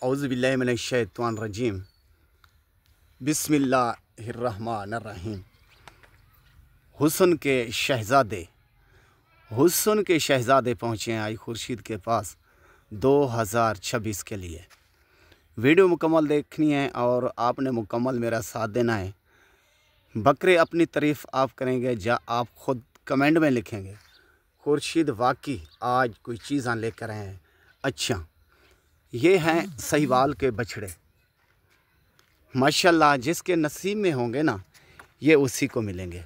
औज़ुबिल्लाहि मिनश्शैतानिर्रजीम बिस्मिल्लाहिर्रहमानिर्रहीम। हुस्न के शहज़ादे पहुँचे हैं आई खुर्शीद के पास 2026 के लिए। वीडियो मुकम्मल देखनी है और आपने मुकम्मल मेरा साथ देना है। बकरे अपनी तारीफ़ आप करेंगे या आप ख़ुद कमेंट में लिखेंगे खुर्शीद वाकई आज कोई चीज़ां लेकर आए हैं। अच्छा, ये हैं सहीवाल के बछड़े माशाल्लाह, जिसके नसीब में होंगे ना ये उसी को मिलेंगे।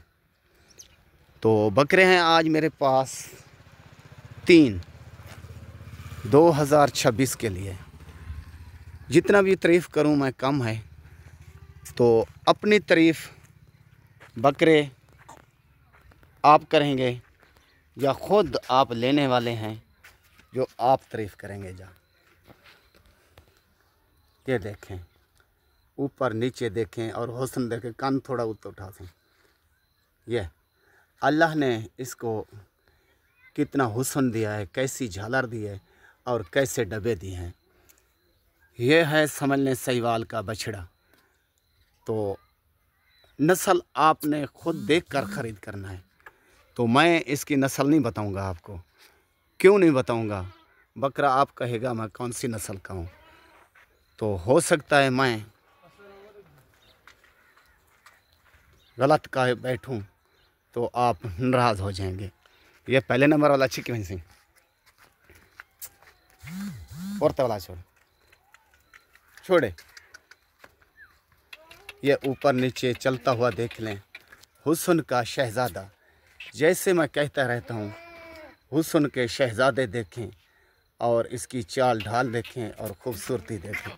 तो बकरे हैं आज मेरे पास 3 2026 के लिए। जितना भी तारीफ़ करूं मैं कम है, तो अपनी तारीफ़ बकरे आप करेंगे या ख़ुद आप लेने वाले हैं जो आप तारीफ़ करेंगे। जा ये देखें, ऊपर नीचे देखें और हुस्न देखें, कान थोड़ा ऊपर उठा दें। ये अल्लाह ने इसको कितना हुस्न दिया है, कैसी झालर दी है और कैसे डब्बे दिए हैं। ये है समझ लें सहीवाल का बछड़ा। तो नस्ल आपने ख़ुद देखकर ख़रीद करना है। तो मैं इसकी नस्ल नहीं बताऊंगा आपको। क्यों नहीं बताऊंगा? बकरा आप कहेगा मैं कौन सी नस्ल का हूँ, तो हो सकता है मैं गलत कह बैठूं तो आप नाराज़ हो जाएंगे। ये पहले नंबर वाला चिकन सिंह और वाला छोड़े, ये ऊपर नीचे चलता हुआ देख लें। हुस्न का शहज़ादा, जैसे मैं कहता रहता हूँ, हुस्न के शहज़ादे देखें और इसकी चाल ढाल देखें और ख़ूबसूरती देखें।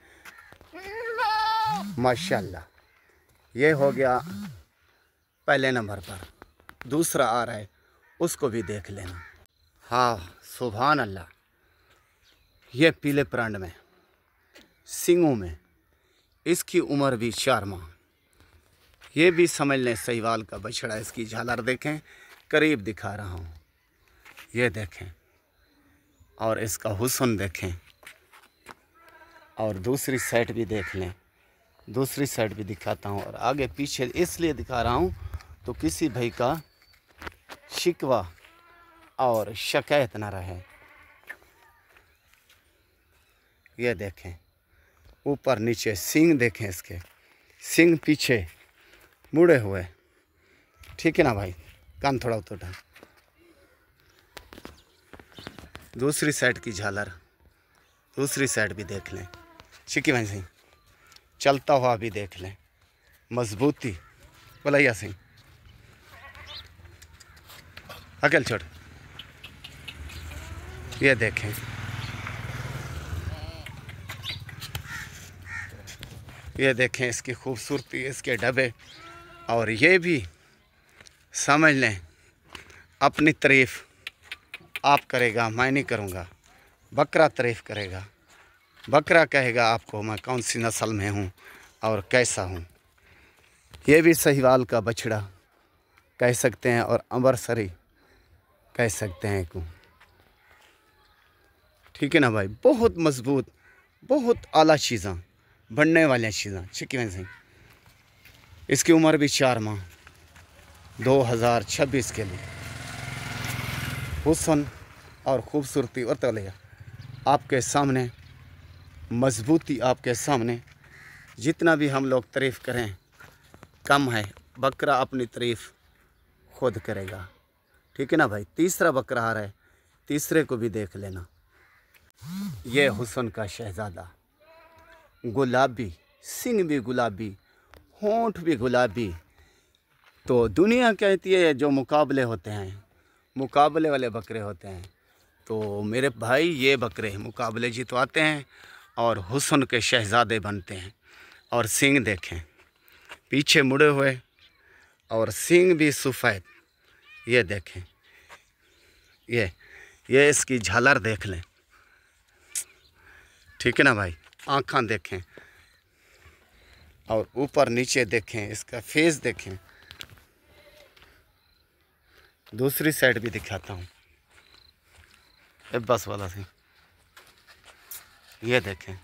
माशाल्लाह, ये हो गया पहले नंबर पर। दूसरा आ रहा है, उसको भी देख लेना। हाँ सुभान अल्लाह, ये पीले प्रांड में सींगों में, इसकी उम्र भी 4 माह। ये भी समझ लें सहीवाल का बछड़ा। इसकी झालर देखें, करीब दिखा रहा हूँ, ये देखें और इसका हुस्न देखें। और दूसरी साइड भी देख लें, दूसरी साइड भी दिखाता हूँ। और आगे पीछे इसलिए दिखा रहा हूँ तो किसी भाई का शिकवा और शिकायत ना रहे। ये देखें, ऊपर नीचे सींग देखें, इसके सींग पीछे मुड़े हुए। ठीक है ना भाई, कान थोड़ा उठा। दूसरी साइड की झालर, दूसरी साइड भी देख लें। शिकी भाई सिंह चलता हुआ भी देख लें, मजबूती बलैया सिंह अकेल छोड़। ये देखें, ये देखें इसकी खूबसूरती, इसके डब्बे। और ये भी समझ लें अपनी तारीफ़ आप करेगा, मैं नहीं करूँगा। बकरा तारीफ़ करेगा, बकरा कहेगा आपको मैं कौन सी नस्ल में हूँ और कैसा हूँ। ये भी सहीवाल का बछड़ा कह सकते हैं और अमृतसरी कह सकते हैं को। ठीक है ना भाई, बहुत मजबूत, बहुत आला चीज़ां, बनने वाली चीज़ां। चिकन सिंह, इसकी उम्र भी 4 माह 2026 के लिए। हुस्न और ख़ूबसूरती और तलिया आपके सामने, मजबूती आपके सामने। जितना भी हम लोग तारीफ़ करें कम है, बकरा अपनी तारीफ़ खुद करेगा। ठीक है ना भाई। तीसरा बकरा आ रहा है, तीसरे को भी देख लेना। ये हुस्न का शहज़ादा, गुलाबी, सींग भी गुलाबी, होंठ भी गुलाबी। तो दुनिया कहती है जो मुकाबले होते हैं, मुकाबले वाले बकरे होते हैं। तो मेरे भाई ये बकरे मुकाबले जितवाते हैं और हुस्न के शहज़ादे बनते हैं। और सींग देखें, पीछे मुड़े हुए और सींग भी सफ़ेद। ये देखें, ये इसकी झालर देख लें। ठीक है ना भाई, आँखें देखें और ऊपर नीचे देखें, इसका फेस देखें। दूसरी साइड भी दिखाता हूँ, बस वाला से। ये देखें,